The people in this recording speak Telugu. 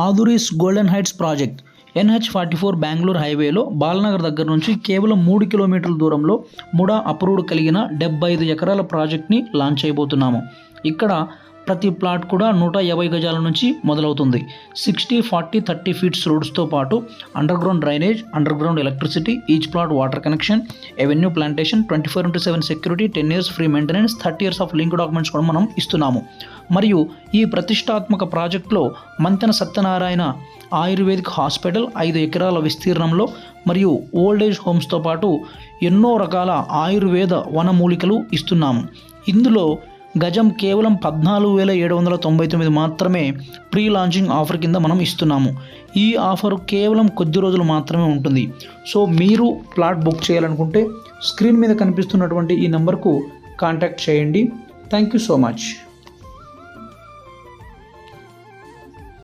ఆదురీస్ Golden Heights project NH44 Bengaluru హైవేలో బాలనగర్ దగ్గర నుంచి కేవలం 3 కిలోమీటర్ల దూరంలో ముడా అప్రూవ్డ్ కలిగిన 75 ఎకరాల ప్రాజెక్ట్ని లాంచ్ చేయబోతున్నాము. ఇక్కడ ప్రతి ప్లాట్ కూడా 150 గజాల నుంచి మొదలవుతుంది. 60, 40, 30 ఫీట్స్ రోడ్స్తో పాటు under ground drainage, under ground electricity, each plot water connection, avenue plantation, 24/7 security, 10 years free maintenance, 30 years of link documents కూడా మనం ఇస్తున్నాము. మరియు ఈ ప్రతిష్టాత్మక ప్రాజెక్టులో మంతెన సత్యనారాయణ ఆయుర్వేదిక్ హాస్పిటల్ 5 ఎకరాల విస్తీర్ణంలో మరియు ఓల్డేజ్ హోమ్స్తో పాటు ఎన్నో రకాల ఆయుర్వేద వనమూలికలు ఇస్తున్నాము. ఇందులో గజం కేవలం 14,799 మాత్రమే ప్రీ లాంచింగ్ ఆఫర్ కింద మనం ఇస్తున్నాము. ఈ ఆఫర్ కేవలం కొద్ది రోజులు మాత్రమే ఉంటుంది. సో మీరు ప్లాట్ బుక్ చేయాలనుకుంటే స్క్రీన్ మీద కనిపిస్తున్నటువంటి ఈ నెంబర్కు కాంటాక్ట్ చేయండి. Thank you so much.